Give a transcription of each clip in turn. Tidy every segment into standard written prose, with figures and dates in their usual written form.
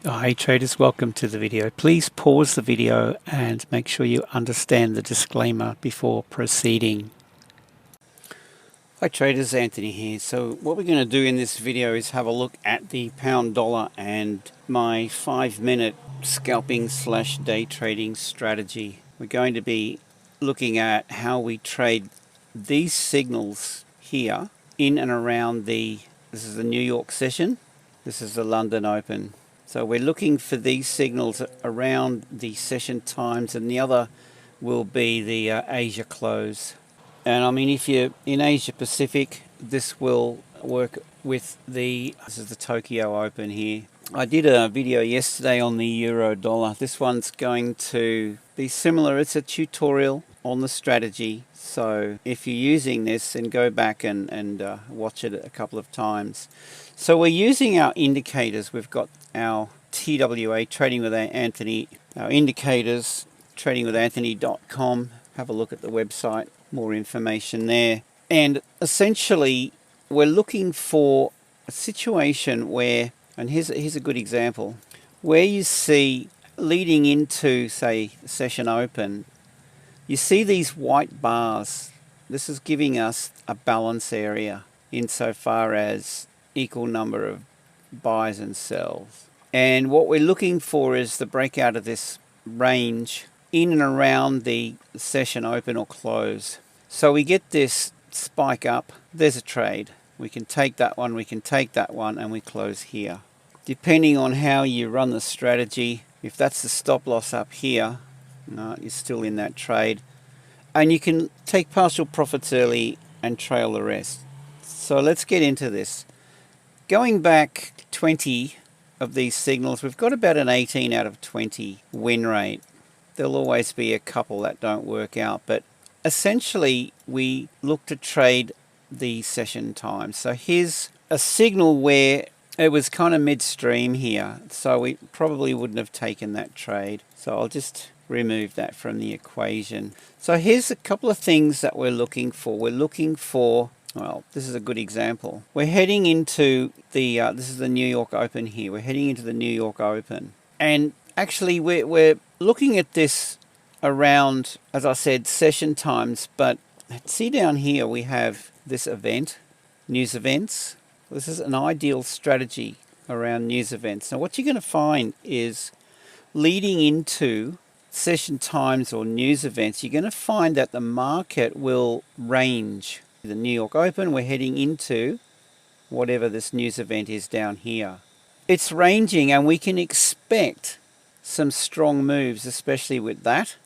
Hi traders, welcome to the video. Please pause the video and make sure you understand the disclaimer before proceeding. Hi traders, Anthony here. So what we're going to do in this video is have a look at the pound dollar and my 5-minute scalping / day trading strategy. We're going to be looking at how we trade these signals here in and around this is the New York session, this is the London Open. So we're looking for these signals around the session times, and the other will be the Asia close. And I mean, if you're in Asia Pacific, this will work with this is the Tokyo Open here. I did a video yesterday on the euro dollar. This one's going to be similar. It's a tutorial on the strategy. So if you're using this, then go back and watch it a couple of times. So we're using our indicators. We've got our TWA Trading with Anthony, our indicators, tradingwithanthony.com. Have a look at the website, more information there. And essentially, we're looking for a situation where, and here's a good example, where you see leading into, say, session open, you see these white bars. This is giving us a balance area insofar as equal number of buys and sells. And what we're looking for is the breakout of this range in and around the session open or close. So we get this spike up, there's a trade. We can take that one, we can take that one, and we close here. Depending on how you run the strategy, if that's the stop loss up here, no, you're still in that trade. And you can take partial profits early and trail the rest. So let's get into this. Going back 20 of these signals, we've got about an 18 out of 20 win rate. There'll always be a couple that don't work out, but essentially we look to trade the session time. So here's a signal where it was kind of midstream here, so we probably wouldn't have taken that trade. So I'll just remove that from the equation. So here's a couple of things that we're looking for. We're looking for, well, this is a good example. We're heading into this is the New York Open here. We're heading into the New York Open. And actually we're looking at this around, as I said, session times. But see down here we have this event, news events. This is an ideal strategy around news events. Now what you're going to find is leading into session times or news events, you're going to find that the market will range. The New York Open, we're heading into whatever this news event is down here. It's ranging, and we can expect some strong moves, especially with that.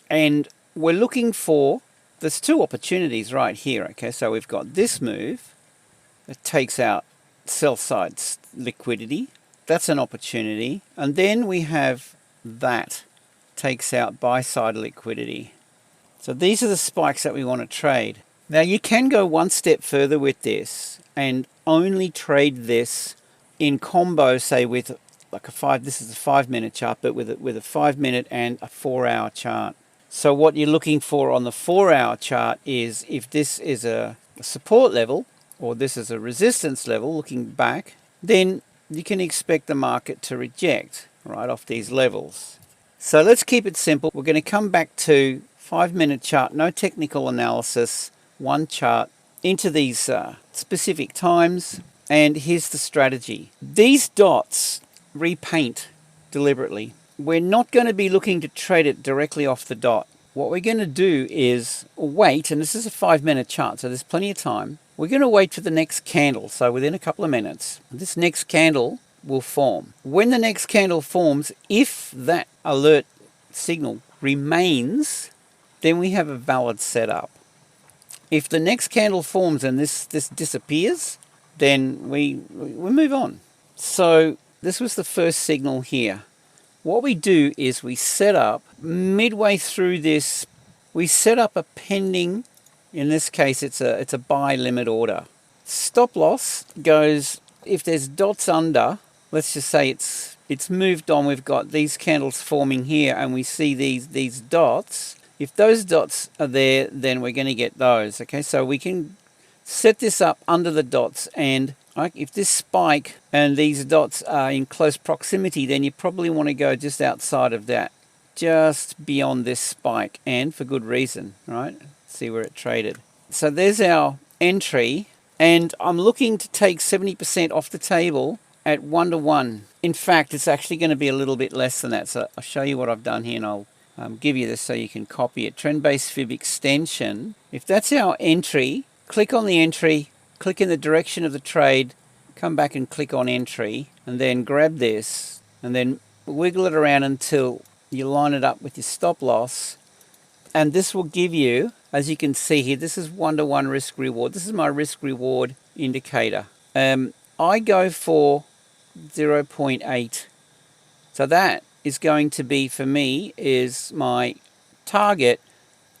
And we're looking for, there's two opportunities right here. Okay, so we've got this move that takes out sell side liquidity. That's an opportunity. And then we have that takes out buy side liquidity. So these are the spikes that we want to trade. Now you can go one step further with this and only trade this in combo, say with like this is a 5-minute chart, but with a 5-minute and a 4-hour chart. So what you're looking for on the 4-hour chart is if this is a support level or this is a resistance level looking back, then you can expect the market to reject right off these levels. So let's keep it simple. We're going to come back to 5-minute chart, no technical analysis, one chart into these specific times, and here's the strategy. These dots repaint deliberately. We're not going to be looking to trade it directly off the dot. What we're going to do is wait, and this is a 5-minute chart, so there's plenty of time. We're going to wait for the next candle, so within a couple of minutes, this next candle will form. When the next candle forms, if that alert signal remains, then we have a valid setup. If the next candle forms and this disappears, then we move on. So this was the first signal here. What we do is we set up midway through this, we set up a pending, in this case it's a buy limit order. Stop loss goes, if there's dots under, let's just say it's moved on, we've got these candles forming here and we see these dots. If those dots are there, then we're going to get those. Okay, so we can set this up under the dots, and if this spike and these dots are in close proximity, then you probably want to go just outside of that, just beyond this spike, and for good reason, right? See where it traded. So there's our entry, and I'm looking to take 70% off the table at 1-to-1. In fact, it's actually going to be a little bit less than that. So I'll show you what I've done here, and I'll give you this so you can copy it. Trend-based fib extension. If that's our entry, click on the entry, click in the direction of the trade, come back and click on entry, and then grab this, and then wiggle it around until you line it up with your stop loss. And this will give you, as you can see here, this is 1-to-1 risk reward. This is my risk reward indicator. I go for 0.8. So that is going to be, for me, is my target.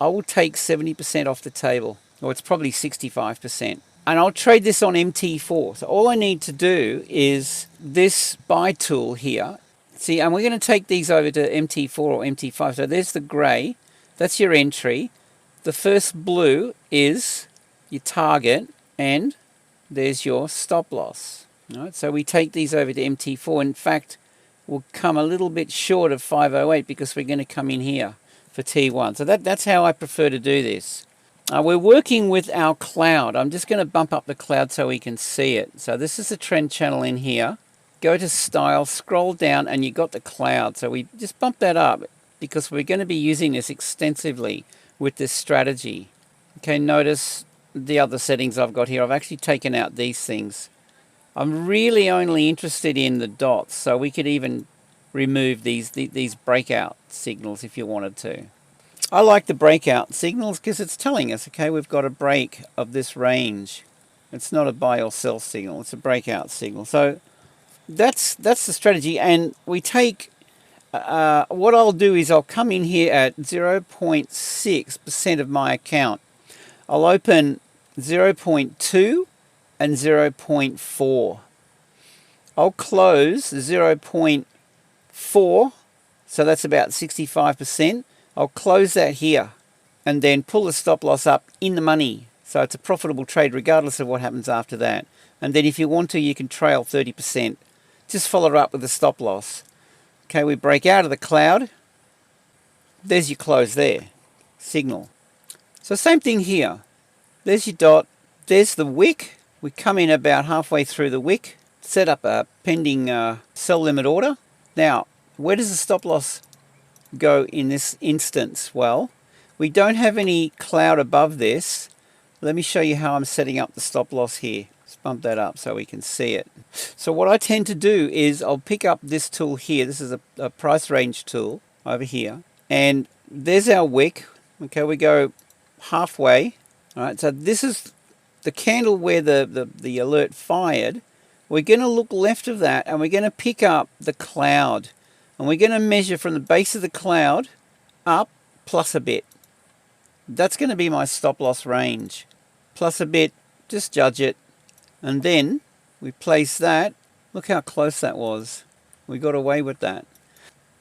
I will take 70% off the table, or it's probably 65%. And I'll trade this on MT4. So all I need to do is this buy tool here. See, and we're going to take these over to MT4 or MT5. So there's the grey. That's your entry. The first blue is your target, and there's your stop loss. All right, so we take these over to MT4. In fact, we'll come a little bit short of 508 because we're going to come in here for T1. So that's how I prefer to do this. We're working with our cloud. I'm just going to bump up the cloud so we can see it. So this is the trend channel in here. Go to style, scroll down, and you got the cloud. So we just bump that up because we're going to be using this extensively with this strategy. Okay, notice the other settings I've got here. I've actually taken out these things. I'm really only interested in the dots, so we could even remove these breakout signals if you wanted to. I like the breakout signals because it's telling us, okay, we've got a break of this range. It's not a buy or sell signal, it's a breakout signal. So that's the strategy, and we take, what I'll do is I'll come in here at 0.6% of my account. I'll open 0.2 and 0.4. I'll close 0.4, so that's about 65%. I'll close that here and then pull the stop loss up in the money. So it's a profitable trade regardless of what happens after that. And then if you want to, you can trail 30%. Just follow it up with the stop loss. Okay, we break out of the cloud. There's your close there. Signal. So same thing here. There's your dot. There's the wick. We come in about halfway through the wick. Set up a pending sell limit order. Now, where does the stop loss go in this instance? Well, we don't have any cloud above this. Let me show you how I'm setting up the stop loss here. Let's bump that up so we can see it. So what I tend to do is I'll pick up this tool here. This is a price range tool over here. And there's our wick. Okay, we go halfway. All right, so this is the candle where the alert fired. We're going to look left of that, and we're going to pick up the cloud. And we're going to measure from the base of the cloud up plus a bit. That's going to be my stop loss range. Plus a bit, just judge it. And then we place that. Look how close that was. We got away with that.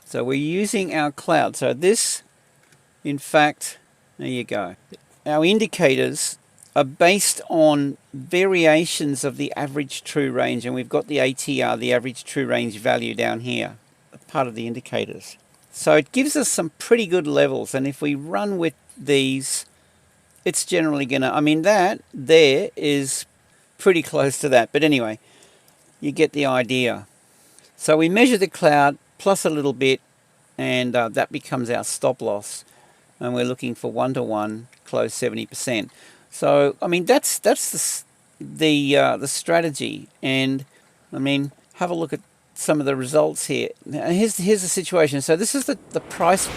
So we're using our cloud. So this, in fact, there you go. Our indicators are based on variations of the average true range. And we've got the ATR, the average true range value down here, part of the indicators. So it gives us some pretty good levels, and if we run with these, it's generally gonna, I mean, that there is pretty close to that, but anyway, you get the idea. So we measure the cloud plus a little bit, and that becomes our stop loss, and we're looking for 1-to-1 close 70%. So I mean, that's the strategy, and I mean, have a look at some of the results here. Now, here's the situation. So this is the price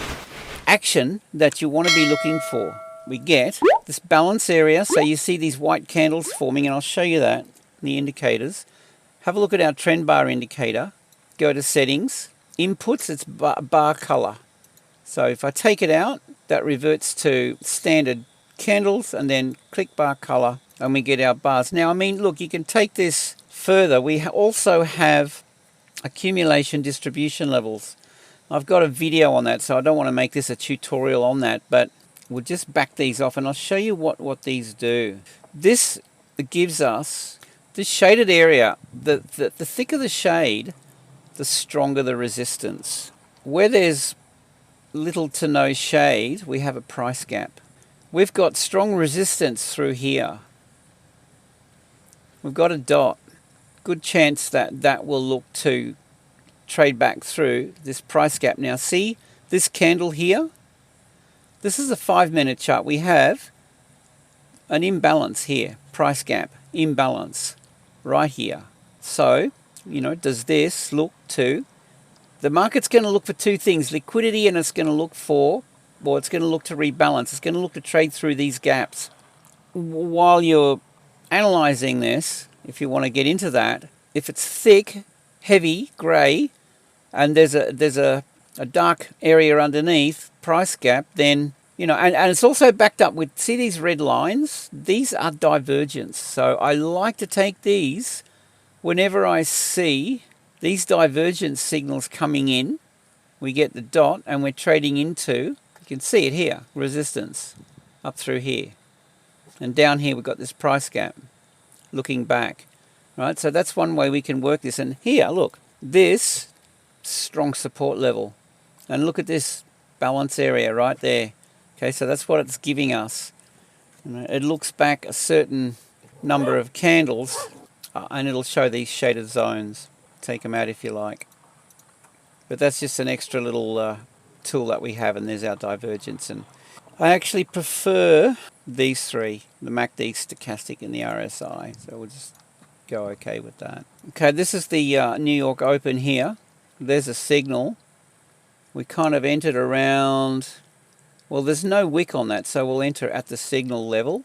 action that you want to be looking for. We get this balance area. So you see these white candles forming, and I'll show you that in the indicators. Have a look at our trend bar indicator. Go to settings, inputs, it's bar color. So if I take it out, that reverts to standard candles, and then click bar color, and we get our bars. Now, I mean, look, you can take this further. We also have accumulation distribution levels. I've got a video on that, so I don't want to make this a tutorial on that, but we'll just back these off, and I'll show you what these do. This it gives us this shaded area. The thicker the shade, the stronger the resistance. Where there's little to no shade, we have a price gap. We've got strong resistance through here. We've got a dot. Good chance that that will look to trade back through this price gap. Now see this candle here? This is a 5-minute chart. We have an imbalance here, price gap, imbalance right here. So, you know, does this look to, the market's going to look for two things, liquidity, and it's going to look for, well, it's going to look to rebalance. It's going to look to trade through these gaps. While you're analyzing this, if you want to get into that, if it's thick, heavy, grey, and there's a dark area underneath, price gap, then, you know, and it's also backed up with, see these red lines? These are divergence. So I like to take these whenever I see these divergence signals coming in. We get the dot and we're trading into, you can see it here, resistance up through here. And down here we've got this price gap looking back. Right, so that's one way we can work this. And here, look, this strong support level. And look at this balance area right there. Okay, so that's what it's giving us. It looks back a certain number of candles and it'll show these shaded zones. Take them out if you like. But that's just an extra little tool that we have, and there's our divergence. And I actually prefer these three, the MACD, stochastic, and the RSI. So we'll just go okay with that. Okay, this is the New York Open here. There's a signal. We kind of entered around, well, there's no wick on that, so we'll enter at the signal level.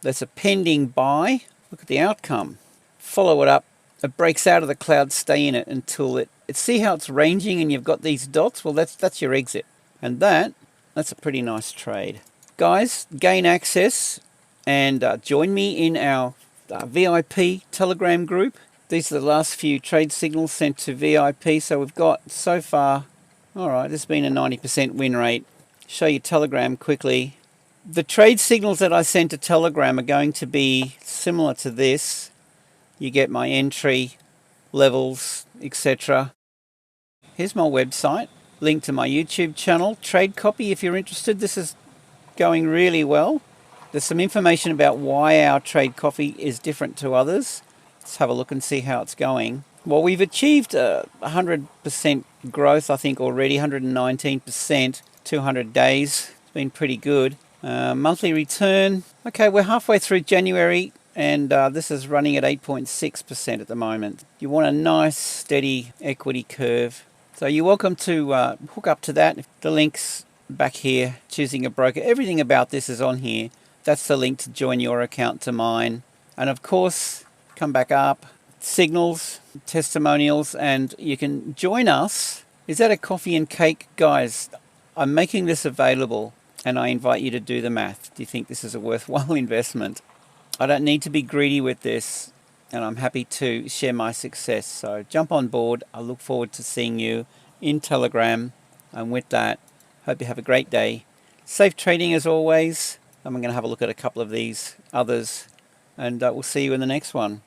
That's a pending buy. Look at the outcome. Follow it up. It breaks out of the cloud, stay in it until it see how it's ranging and you've got these dots? Well, that's your exit. And that's a pretty nice trade. Guys, gain access and join me in our VIP Telegram group. These are the last few trade signals sent to VIP. So we've got so far, all right, there's been a 90% win rate. Show you Telegram quickly. The trade signals that I sent to Telegram are going to be similar to this. You get my entry levels, etc. Here's my website, link to my YouTube channel, trade copy if you're interested. This is going really well. There's some information about why our trade copy is different to others. Let's have a look and see how it's going. Well, we've achieved 100% growth, I think, already, 119%, 200 days. It's been pretty good. Monthly return. Okay, we're halfway through January. And this is running at 8.6% at the moment. You want a nice, steady equity curve. So you're welcome to hook up to that. The link's back here, choosing a broker. Everything about this is on here. That's the link to join your account to mine. And of course, come back up, signals, testimonials, and you can join us. Is that a coffee and cake? Guys, I'm making this available and I invite you to do the math. Do you think this is a worthwhile investment? I don't need to be greedy with this, and I'm happy to share my success. So jump on board. I look forward to seeing you in Telegram. And with that, hope you have a great day. Safe trading as always. I'm going to have a look at a couple of these others, and we'll see you in the next one.